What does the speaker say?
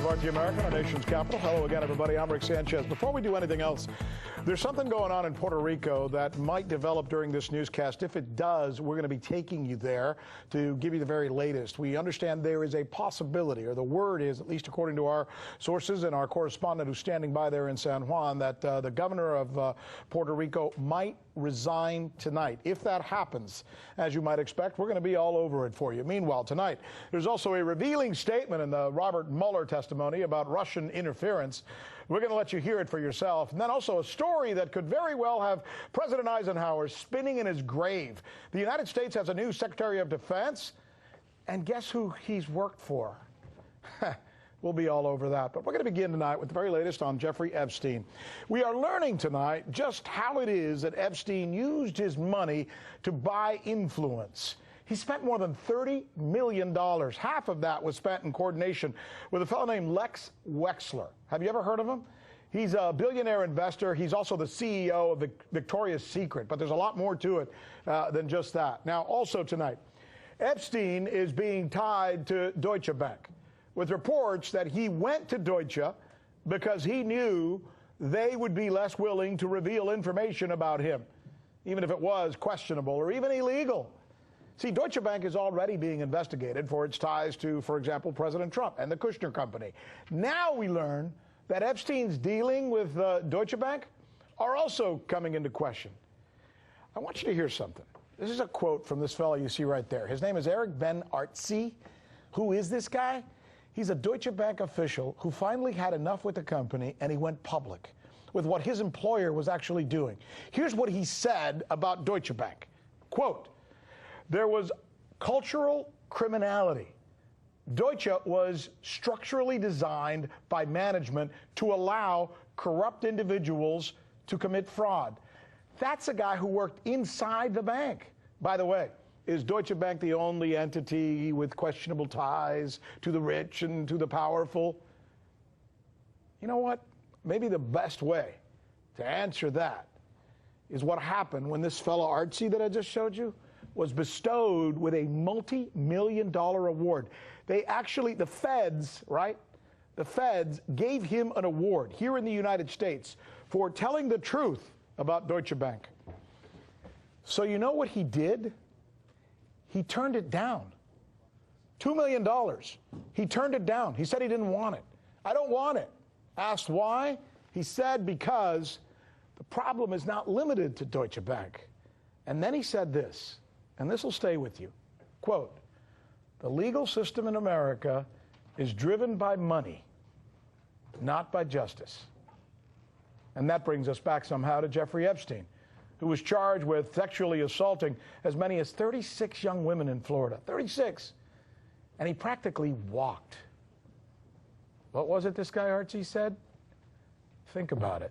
Voice of America, our nation's capital. Hello again, everybody. I'm Rick Sanchez. Before we do anything else, there's something going on in Puerto Rico that might develop during this newscast. If it does, we're going to be taking you there to give you the very latest. We understand there is a possibility, or the word is, at least according to our sources and our correspondent who's standing by there in San Juan, that the governor of Puerto Rico might resign tonight. If that happens, as you might expect, we're going to be all over it for you. Meanwhile, tonight, there's also a revealing statement in the Robert Mueller testimony about Russian interference. We're going to let you hear it for yourself. And then also a story that could very well have President Eisenhower spinning in his grave. The United States has a new Secretary of Defense, and guess who he's worked for? We'll be all over that. But we're going to begin tonight with the very latest on Jeffrey Epstein. We are learning tonight just how it is that Epstein used his money to buy influence. He spent more than $30 million. Half of that was spent in coordination with a fellow named Lex Wexler. Have you ever heard of him? He's a billionaire investor. He's also the CEO of Victoria's Secret. But there's a lot more to it than just that. Now, also tonight, Epstein is being tied to Deutsche Bank, with reports that he went to Deutsche because he knew they would be less willing to reveal information about him, even if it was questionable or even illegal. See, Deutsche Bank is already being investigated for its ties to, for example, President Trump and the Kushner Company. Now we learn that Epstein's dealing with Deutsche Bank are also coming into question. I want you to hear something. This is a quote from this fellow you see right there. His name is Eric Ben Artsy. Who is this guy? He's a Deutsche Bank official who finally had enough with the company, and he went public with what his employer was actually doing. Here's what he said about Deutsche Bank. Quote, "There was cultural criminality. Deutsche was structurally designed by management to allow corrupt individuals to commit fraud." That's a guy who worked inside the bank. By the way, is Deutsche Bank the only entity with questionable ties to the rich and to the powerful? You know what? Maybe the best way to answer that is what happened when this fellow Artsy that I just showed you was bestowed with a multi-million-dollar award. They actually, the feds, right? The feds gave him an award here in the United States for telling the truth about Deutsche Bank. So you know what he did? He turned it down. $2 million. He turned it down. He said he didn't want it. I don't want it. Asked why? He said because the problem is not limited to Deutsche Bank. And then he said this, and this will stay with you. Quote, "The legal system in America is driven by money, not by justice." And that brings us back somehow to Jeffrey Epstein, who was charged with sexually assaulting as many as 36 young women in Florida. 36. And he practically walked. What was it this guy Archie said? Think about it.